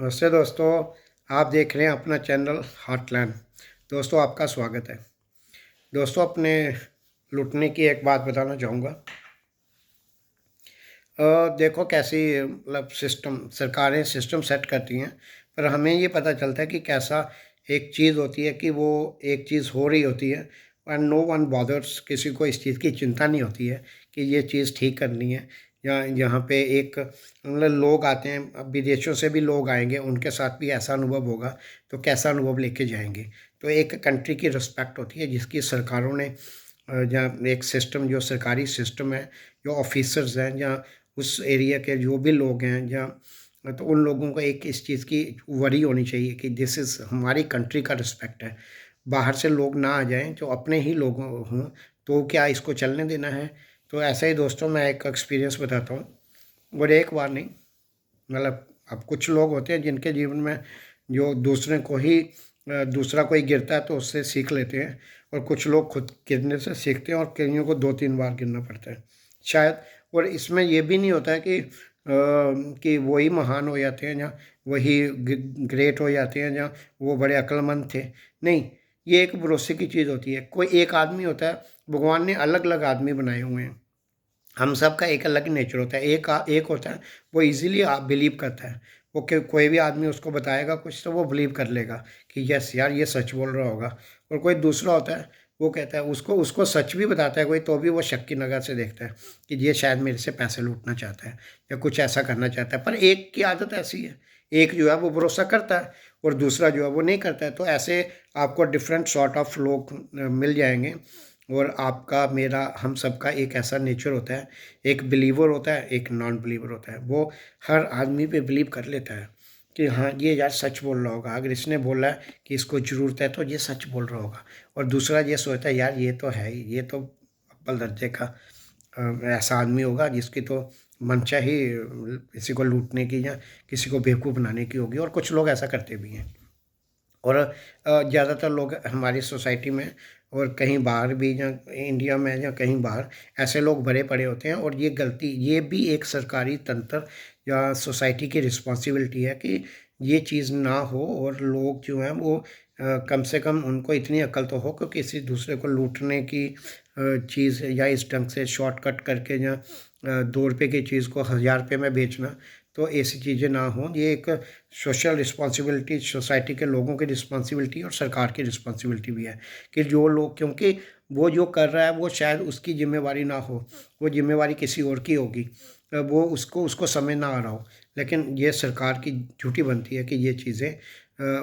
नमस्ते दोस्तों। आप देख रहे हैं अपना चैनल हार्टलैंड। दोस्तों, आपका स्वागत है। दोस्तों, अपने लूटने की एक बात बताना चाहूँगा। देखो कैसी मतलब सिस्टम सरकारें सिस्टम सेट करती हैं, पर हमें ये पता चलता है कि कैसा एक चीज़ होती है कि वो एक चीज़ हो रही होती है एंड नो वन बॉदर्स। किसी को इस चीज़ की चिंता नहीं होती है कि ये चीज़ ठीक करनी है। या यहाँ पे एक मतलब लोग आते हैं, अब विदेशों से भी लोग आएंगे, उनके साथ भी ऐसा अनुभव होगा तो कैसा अनुभव लेके जाएंगे। तो एक कंट्री की रिस्पेक्ट होती है जिसकी सरकारों ने जहाँ एक सिस्टम जो सरकारी सिस्टम है, जो ऑफिसर्स हैं, जहाँ उस एरिया के जो भी लोग हैं, जहाँ तो उन लोगों को एक इस चीज़ की वरी होनी चाहिए कि दिस इज़ हमारी कंट्री का रिस्पेक्ट है। बाहर से लोग ना आ जाएं, जो अपने ही लोग हों, तो क्या इसको चलने देना है। तो ऐसा ही दोस्तों, मैं एक एक्सपीरियंस बताता हूँ। और एक बार नहीं, मतलब अब कुछ लोग होते हैं जिनके जीवन में जो दूसरे को ही दूसरा कोई गिरता है तो उससे सीख लेते हैं, और कुछ लोग खुद गिरने से सीखते हैं और कईयों को 2-3 बार गिरना पड़ता है शायद। और इसमें ये भी नहीं होता है कि वही महान हो जाते हैं, जहाँ वही ग्रेट हो जाते हैं, जहाँ वो बड़े अक्लमंद थे। नहीं, ये एक भरोसे की चीज़ होती है। कोई एक आदमी होता है, भगवान ने अलग अलग आदमी बनाए हुए हैं। हम सब का एक अलग नेचर होता है। एक होता है वो इजीली आप बिलीव करता है। वो कोई भी आदमी उसको बताएगा कुछ तो वो बिलीव कर लेगा कि यस यार ये सच बोल रहा होगा। और कोई दूसरा होता है, वो कहता है, उसको उसको सच भी बताता है कोई, तो भी वो शक की नज़र से देखता है कि ये शायद मेरे से पैसे लूटना चाहता है या कुछ ऐसा करना चाहता है। पर एक की आदत ऐसी है, एक जो है वो भरोसा करता है और दूसरा जो है वो नहीं करता है। तो ऐसे आपको डिफरेंट सॉर्ट ऑफ लोग मिल जाएंगे। और आपका मेरा हम सबका एक ऐसा नेचर होता है, एक बिलीवर होता है, एक नॉन बिलीवर होता है। वो हर आदमी पे बिलीव कर लेता है कि हाँ ये यार सच बोल रहा होगा। अगर इसने बोला है कि इसको ज़रूरत है तो ये सच बोल रहा होगा। और दूसरा ये सोचता है यार ये तो है ही, ये तो अव्वल दर्जे का ऐसा आदमी होगा जिसकी तो मंशा ही किसी को लूटने की या किसी को बेवकूफ़ बनाने की होगी। और कुछ लोग ऐसा करते भी हैं। और ज़्यादातर लोग हमारी सोसाइटी में और कहीं बाहर भी, या इंडिया में या कहीं बाहर, ऐसे लोग भरे पड़े होते हैं। और ये गलती, ये भी एक सरकारी तंत्र या सोसाइटी की रिस्पॉन्सिबिलिटी है कि ये चीज़ ना हो। और लोग जो हैं वो कम से कम उनको इतनी अकल तो हो कि किसी दूसरे को लूटने की चीज़ या इस ढंग से शॉर्टकट करके या 2 रुपये की चीज़ को 1000 रुपये में बेचना, तो ऐसी चीज़ें ना हों। ये एक सोशल रिस्पॉन्सिबिलिटी, सोसाइटी के लोगों की रिस्पॉन्सिबिलिटी और सरकार की रिस्पॉन्सिबिलिटी भी है कि जो लोग, क्योंकि वो जो कर रहा है वो शायद उसकी जिम्मेवारी ना हो, वो जिम्मेवारी किसी और की होगी। वो उसको उसको समझ ना आ रहा हो। लेकिन ये सरकार की ड्यूटी बनती है कि ये चीज़ें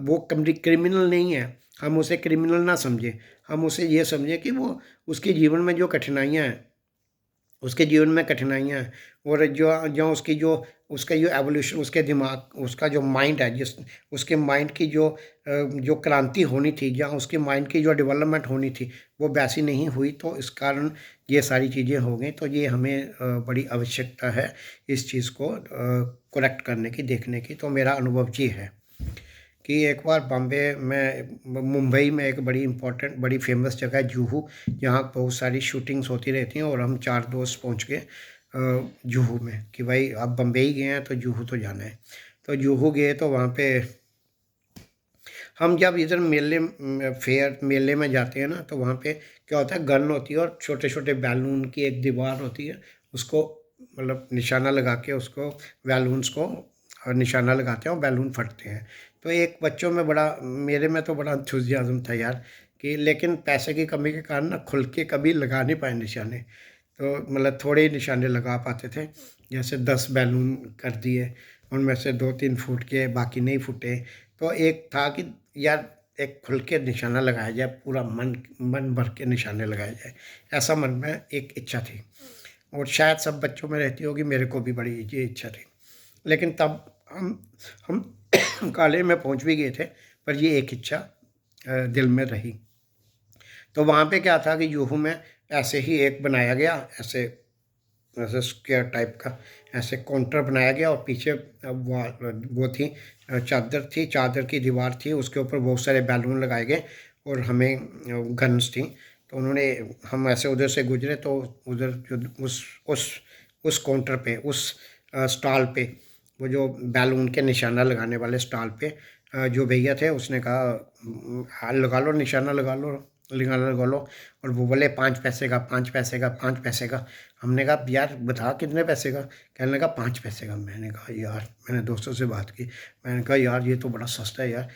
वो क्रिमिनल नहीं है, हम उसे क्रिमिनल ना समझें। हम उसे ये समझें कि वो उसके जीवन में जो कठिनाइयाँ हैं, उसके जीवन में कठिनाइयाँ हैं। और जो जो उसकी जो उसका जो एवोल्यूशन, उसके दिमाग, उसका जो माइंड है, जिस उसके माइंड की जो क्रांति होनी थी, जहाँ उसके माइंड की जो डेवलपमेंट होनी थी, वो वैसी नहीं हुई। तो इस कारण ये सारी चीज़ें हो गई। तो ये हमें बड़ी आवश्यकता है इस चीज़ को करेक्ट करने की, देखने की। तो मेरा अनुभव ये है कि एक बार बॉम्बे में, मुंबई में एक बड़ी इम्पोर्टेंट, बड़ी फेमस जगह है जुहू, जहाँ बहुत सारी शूटिंग्स होती रहती हैं। और हम 4 दोस्त पहुँच गए जुहू में कि भाई अब बम्बई ही गए हैं तो जुहू तो जाना है। तो जुहू गए तो वहाँ पे हम जब इधर फेयर मेले में जाते हैं ना, तो वहाँ पे क्या होता है, गन होती है और छोटे छोटे बैलून की एक दीवार होती है। उसको मतलब निशाना लगा के उसको, बैलून्स को निशाना लगाते हैं और बैलून फटते हैं। तो एक बच्चों में बड़ा, मेरे में तो बड़ा एंथुसियाज्म था यार कि, लेकिन पैसे की कमी के कारण ना खुल के कभी लगा नहीं पाए निशाने। तो मतलब थोड़े ही निशाने लगा पाते थे। जैसे 10 बैलून कर दिए, उनमें से 2-3 फूट के, बाकी नहीं फूटे। तो एक था कि यार एक खुल के निशाना लगाया जाए, पूरा मन मन भर के निशाने लगाए जाए, ऐसा मन में एक इच्छा थी। और शायद सब बच्चों में रहती होगी, मेरे को भी बड़ी ये इच्छा थी। लेकिन तब हम कॉलेज में पहुंच भी गए थे, पर ये एक इच्छा दिल में रही। तो वहाँ पे क्या था कि यूहू में ऐसे ही एक बनाया गया, ऐसे ऐसे स्क्वायर टाइप का, ऐसे काउंटर बनाया गया। और पीछे वो थी, चादर थी, चादर की दीवार थी, उसके ऊपर बहुत सारे बैलून लगाए गए और हमें गन्स थी। तो उन्होंने, हम ऐसे उधर से गुजरे तो उधर जो उस काउंटर पे, उस स्टॉल पे वो जो बैलून के निशाना लगाने वाले स्टॉल पे जो भैया थे उसने कहा हाँ लगा लो, निशाना लगा लो, निशाना लगा लो। और वो बोले 5 पैसे का, 5 पैसे का, 5 पैसे का। हमने कहा यार बता कितने पैसे का? कहने लगा 5 पैसे का। मैंने कहा यार, मैंने दोस्तों से बात की, मैंने कहा यार ये तो बड़ा सस्ता है यार,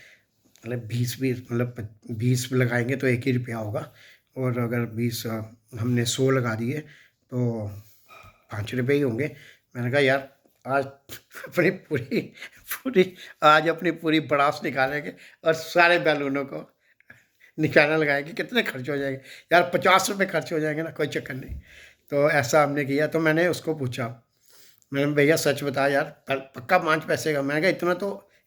मतलब 20-20 मतलब 20 लगाएंगे तो 1 ही रुपया होगा, और अगर 20 हमने 100 लगा दिए तो 5 रुपये ही होंगे। मैंने कहा यार आज अपनी पूरी पूरी आज अपनी पूरी भड़ास निकालेंगे और सारे बैलूनों को निशाना लगाएंगे, कितने खर्च हो जाएंगे यार? 50 रुपये खर्च हो जाएंगे ना, कोई चक्कर नहीं। तो ऐसा हमने किया। तो मैंने उसको पूछा, मैंने भैया सच बता यार, पक्का 5 पैसे का? मैंने कहा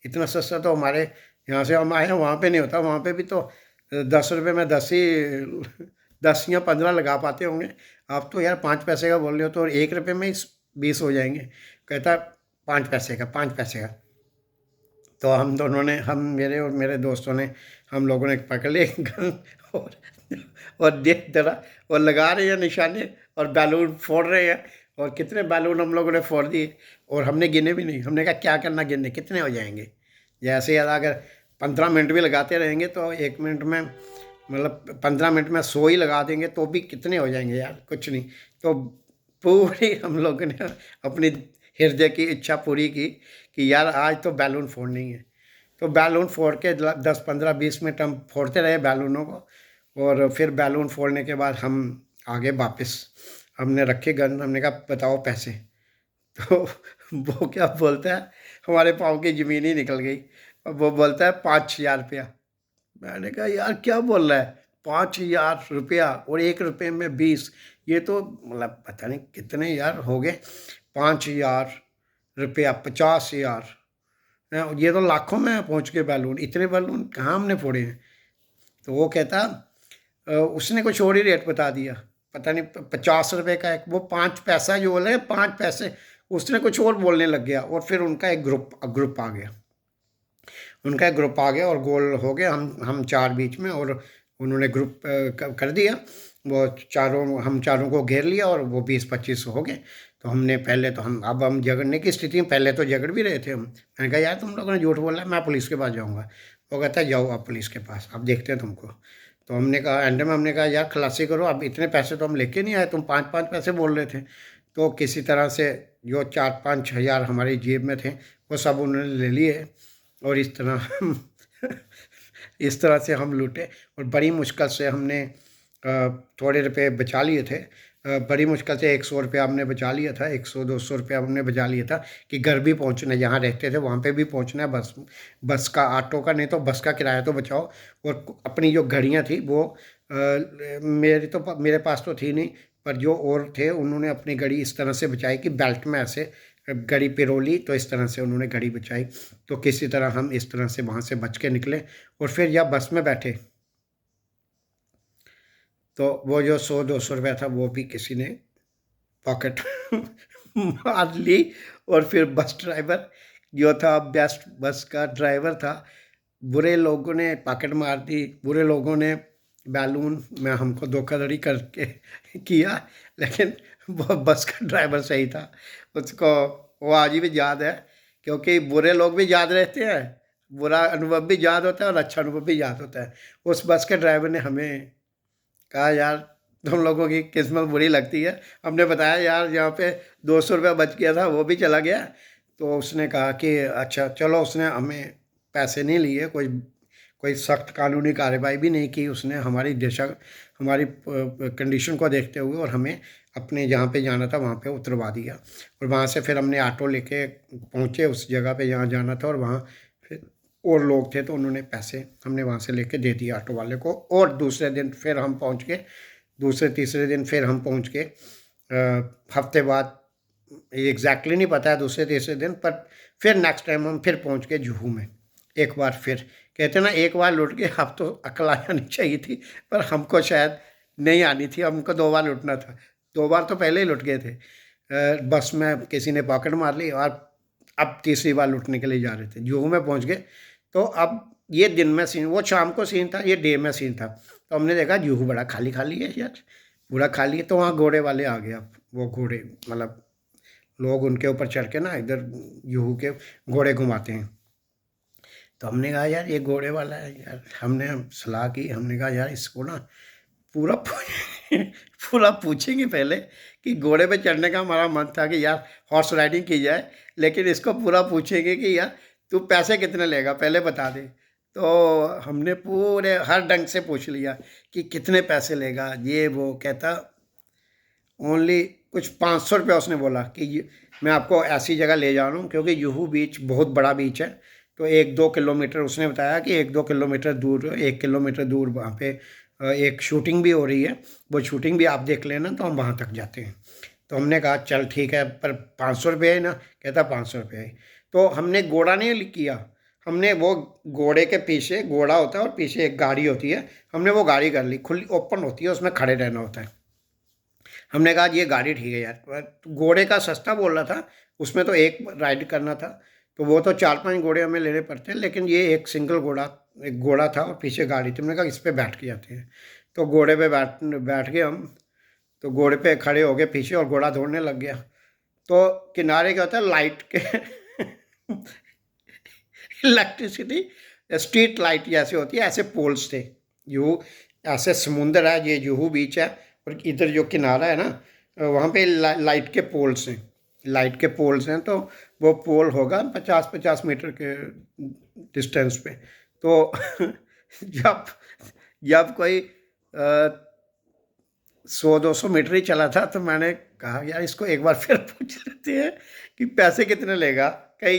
इतना सस्ता तो हमारे यहाँ से हम आए हैं वहाँ पे नहीं होता, वहाँ पे भी तो 10 रुपये में 10 या 15 लगा पाते होंगे। आप तो यार 5 पैसे का बोल रहे हो, तो 1 रुपये में ही 20 हो जाएंगे। कहता 5 पैसे का, 5 पैसे का। तो हम दोनों ने, हम मेरे और मेरे दोस्तों ने, हम लोगों ने पकड़ लिए गन, और और देख डरा, और लगा रहे हैं निशाने और बैलून फोड़ रहे हैं। और कितने बैलून हम लोगों ने फोड़ दिए, और हमने गिने भी नहीं। हमने कहा क्या करना गिनने, कितने हो जाएंगे? जैसे यार अगर 15 मिनट भी लगाते रहेंगे तो 1 मिनट में, मतलब 15 मिनट में 100 ही लगा देंगे तो भी कितने हो जाएंगे यार? कुछ नहीं। तो पूरी हम लोगों ने अपनी हृदय की इच्छा पूरी की कि यार आज तो बैलून फोड़नी है। तो बैलून फोड़ के 10-15-20 मिनट हम फोड़ते रहे बैलूनों को, और फिर बैलून फोड़ने के बाद हम आगे वापस, हमने रखे गन, हमने कहा बताओ पैसे। तो वो क्या बोलता है, हमारे पाँव की ज़मीन ही निकल गई। अब वो बोलता है 5,000 रुपया। मैंने कहा यार क्या बोल रहा है, 5,000 रुपया और 1 रुपये में 20, ये तो मतलब पता नहीं कितने यार हो गए। 5,000 रुपया, 50,000, ये तो लाखों में पहुंच गए बैलून। इतने बैलून कहाँ हमने फोड़े हैं? तो वो कहता उसने कुछ और ही रेट बता दिया, पता नहीं 50 रुपये का एक, वो 5 पैसा जो बोले 5 पैसे, उसने कुछ और बोलने लग गया। और फिर उनका एक ग्रुप आ गया, उनका एक ग्रुप आ गया और गोल हो गया, हम चार बीच में, और उन्होंने ग्रुप कर दिया। वो चारों, हम चारों को घेर लिया और वो 20-25 हो गए। तो हमने पहले तो अब हम झगड़ने की स्थिति में, पहले तो झगड़ भी रहे थे हम। मैंने कहा यार तुम लोगों ने झूठ बोला, मैं पुलिस के पास जाऊँगा। वो कहता है जाओ आप पुलिस के पास, अब देखते हैं तुमको। तो हमने कहा एंड में, हमने कहा यार खलासी करो, अब इतने पैसे तो हम लेके नहीं आए, तुम 5-5 पैसे बोल रहे थे। तो किसी तरह से जो 4-5 हज़ार हमारी जेब में थे वो सब उन्होंने ले लिए, और इस तरह इस तरह से हम लूटे। और बड़ी मुश्किल से हमने थोड़े रुपए बचा लिए थे। बड़ी मुश्किल से 100 रुपया हमने बचा लिया था, 100-200 रुपया हमने बचा लिया था कि घर भी पहुंचना, जहाँ रहते थे वहाँ पे भी पहुंचना है। बस का, ऑटो का नहीं तो बस का किराया तो बचाओ। और अपनी जो घड़ियाँ थी वो मेरे पास तो थी नहीं, पर जो और थे उन्होंने अपनी घड़ी इस तरह से बचाई कि बेल्ट में ऐसे घड़ी पिरोली, तो इस तरह से उन्होंने घड़ी बचाई। तो किसी तरह हम इस तरह से वहाँ से बच के निकले। और फिर जब बस में बैठे तो वो जो 100-200 रुपया था वो भी किसी ने पॉकेट मार ली। और फिर बस ड्राइवर जो था, बेस्ट बस का ड्राइवर था, बुरे लोगों ने पॉकेट मार दी, बुरे लोगों ने बैलून में हमको धोखाधड़ी करके किया। लेकिन वो बस का ड्राइवर सही था, उसको वो आज भी याद है, क्योंकि बुरे लोग भी याद रहते हैं, बुरा अनुभव भी याद होता है और अच्छा अनुभव भी याद होता है। उस बस के ड्राइवर ने हमें कहा यार तुम लोगों की किस्मत बुरी लगती है। हमने बताया यार यहाँ पे 200 रुपया बच गया था, वो भी चला गया। तो उसने कहा कि अच्छा चलो, उसने हमें पैसे नहीं लिए, कोई कोई सख्त कानूनी कार्रवाई भी नहीं की उसने, हमारी दिशा, हमारी कंडीशन को देखते हुए, और हमें अपने जहाँ पे जाना था वहाँ पे उतरवा दिया। और वहाँ से फिर हमने ऑटो लेके पहुँचे उस जगह पे जहाँ जाना था, और वहाँ फिर और लोग थे तो उन्होंने पैसे हमने वहाँ से लेके दे दिए ऑटो वाले को। और दूसरे दिन फिर हम पहुँच गए, दूसरे तीसरे दिन फिर हम पहुँच गए हफ्ते बाद, एग्जैक्टली नहीं पता है दूसरे तीसरे दिन, पर फिर नेक्स्ट टाइम हम फिर पहुँच गए जुहू में। एक बार फिर कहते ना, एक बार लुट के, अब तो अकल आ जानी चाहिए थी, पर हमको शायद नहीं आनी थी, हमको 2 बार लुटना था। 2 बार तो पहले ही लुट गए थे, बस में किसी ने पॉकेट मार ली, और अब तीसरी बार लुटने के लिए जा रहे थे, जुहू में पहुंच गए। तो अब ये दिन में सीन, वो शाम को सीन था, ये डे में सीन था। तो हमने देखा जुहू बड़ा खाली खाली है यार, पूरा खाली है। तो वहाँ घोड़े वाले आ गए, अब वो घोड़े मतलब लोग उनके ऊपर चढ़ के ना इधर जुहू के घोड़े घुमाते हैं। तो हमने कहा यार ये घोड़े वाला है यार, हमने सलाह की, हमने कहा यार इसको ना पूरा पूरा पूछेंगे पहले कि घोड़े पे चढ़ने का हमारा मन था कि यार हॉर्स राइडिंग की जाए, लेकिन इसको पूरा पूछेंगे कि यार तू पैसे कितने लेगा पहले बता दे। तो हमने पूरे हर ढंग से पूछ लिया कि कितने पैसे लेगा, ये वो कहता ओनली कुछ 500 रुपया उसने बोला कि मैं आपको ऐसी जगह ले जा रहा हूँ, क्योंकि जुहू बीच बहुत बड़ा बीच है। तो 1-2 किलोमीटर उसने बताया कि 1-2 किलोमीटर दूर, 1 किलोमीटर दूर वहाँ पे एक शूटिंग भी हो रही है, वो शूटिंग भी आप देख लेना, तो हम वहाँ तक जाते हैं। तो हमने कहा चल ठीक है, पर 500 रुपये है ना, कहता 500 रुपये है। तो हमने घोड़ा नहीं किया, हमने वो घोड़े के पीछे घोड़ा होता है और पीछे एक गाड़ी होती है, हमने वो गाड़ी कर ली, खुली ओपन होती है, उसमें खड़े रहना होता है। हमने कहा ये गाड़ी ठीक है यार, घोड़े का सस्ता बोल रहा था, उसमें तो एक राइड करना था, तो वो तो 4-5 घोड़े हमें लेने पड़ते हैं, लेकिन ये एक सिंगल घोड़ा, एक घोड़ा था और पीछे गाड़ी थी। हमने कहा इस पर बैठ के जाते हैं। तो घोड़े पे बैठ गए हम। तो घोड़े पे खड़े हो गए पीछे और घोड़ा दौड़ने लग गया। तो किनारे क्या होता है लाइट के इलेक्ट्रिसिटी स्ट्रीट लाइट जैसे होती है, ऐसे पोल्स थे। जुहू ऐसे समुंदर है, ये जुहू बीच है, और इधर जो किनारा है ना, वहाँ पे लाइट के पोल्स हैं, लाइट के पोल्स हैं। तो वो पोल होगा 50-50 मीटर के डिस्टेंस पे। तो जब जब कोई 100-200 मीटर ही चला था, तो मैंने कहा यार इसको एक बार फिर पूछ लेते हैं कि पैसे कितने लेगा, कहीं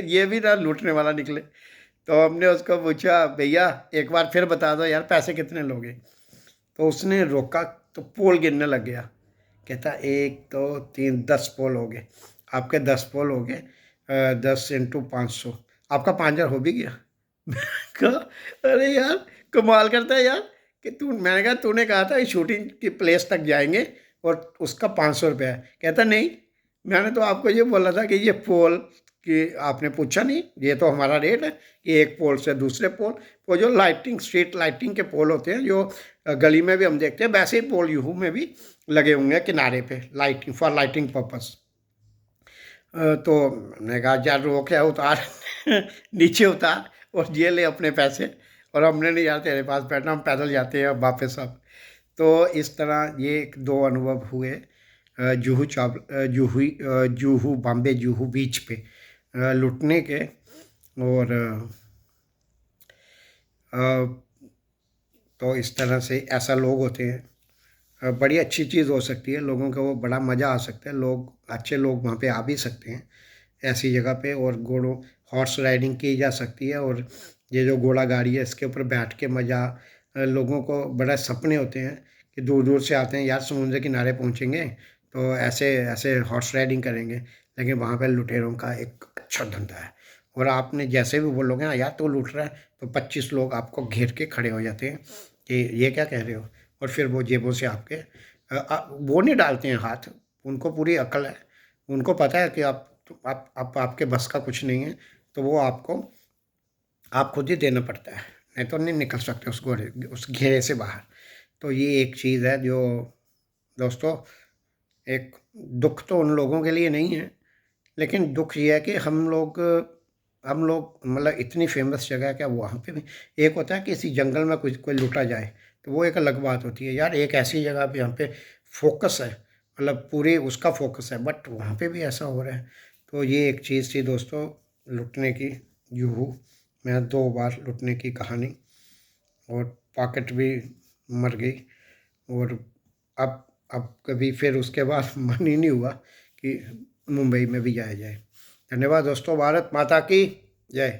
ये भी ना लूटने वाला निकले। तो हमने उसको पूछा भैया एक बार फिर बता दो यार पैसे कितने लोगे। तो उसने रोका तो पोल गिनने लग गया, कहता 1 2 3 10 पोल हो गए, आपके 10 पोल हो गए, 10 × 500, आपका 5,000 हो भी गया। कहा अरे यार कमाल करता है यार कि तू, मैंने कहा तूने कहा था शूटिंग की प्लेस तक जाएंगे और उसका 500 रुपया है। कहता नहीं, मैंने तो आपको ये बोला था कि ये पोल कि आपने पूछा नहीं, ये तो हमारा रेट है कि एक पोल से दूसरे पोल, वो जो लाइटिंग स्ट्रीट लाइटिंग के पोल होते हैं जो गली में भी हम देखते हैं, वैसे ही पोल यूहू में भी लगे होंगे किनारे पे, लाइटिंग फॉर लाइटिंग पर्पस। तो मैंने कहा यार रोक है, उतार नीचे उतार और ये ले अपने पैसे। और हमने नहीं यार तेरे पास बैठना, हम पैदल जाते हैं अब वापस अब। तो इस तरह ये 1-2 अनुभव हुए जुहू बॉम्बे जुहू बीच पे लुटने के। और तो इस तरह से ऐसा लोग होते हैं, बड़ी अच्छी चीज़ हो सकती है, लोगों को वो बड़ा मज़ा आ सकता है, लोग अच्छे लोग वहाँ पे आ भी सकते हैं ऐसी जगह पे। और घोड़ों हॉर्स राइडिंग की जा सकती है, और ये जो घोड़ा गाड़ी है इसके ऊपर बैठ के मज़ा, लोगों को बड़ा सपने होते हैं कि दूर दूर से आते हैं यार समुद्र किनारे पहुँचेंगे तो ऐसे ऐसे हॉर्स राइडिंग करेंगे, लेकिन वहाँ पर लुटेरों का एक अच्छा धंधा है। और आपने जैसे भी बोलोगे ना यार तो लूट रहा है, तो 25 लोग आपको घेर के खड़े हो जाते हैं कि ये क्या कह रहे हो। और फिर वो जेबों से आपके वो नहीं डालते हैं हाथ, उनको पूरी अकल है, उनको पता है कि आपके बस का कुछ नहीं है, तो वो आपको आप खुद ही देना पड़ता है, नहीं तो नहीं निकल सकते उस घेरे से बाहर। तो ये एक चीज़ है जो दोस्तों, एक दुख तो उन लोगों के लिए नहीं है, लेकिन दुख ये है कि हम लोग मतलब इतनी फेमस जगह है क्या वहाँ पे भी एक होता है कि किसी जंगल में कोई लूटा जाए, तो वो एक अलग बात होती है यार। एक ऐसी जगह पे यहाँ पे फोकस है, मतलब पूरी उसका फोकस है, बट वहाँ पे भी ऐसा हो रहा है। तो ये एक चीज़ थी दोस्तों लुटने की, जुहू में 2 बार लुटने की कहानी, और पॉकेट भी मर गई। और अब कभी फिर उसके बाद मन ही नहीं हुआ कि मुंबई में भी जाया जाए। धन्यवाद दोस्तों, भारत माता की जय।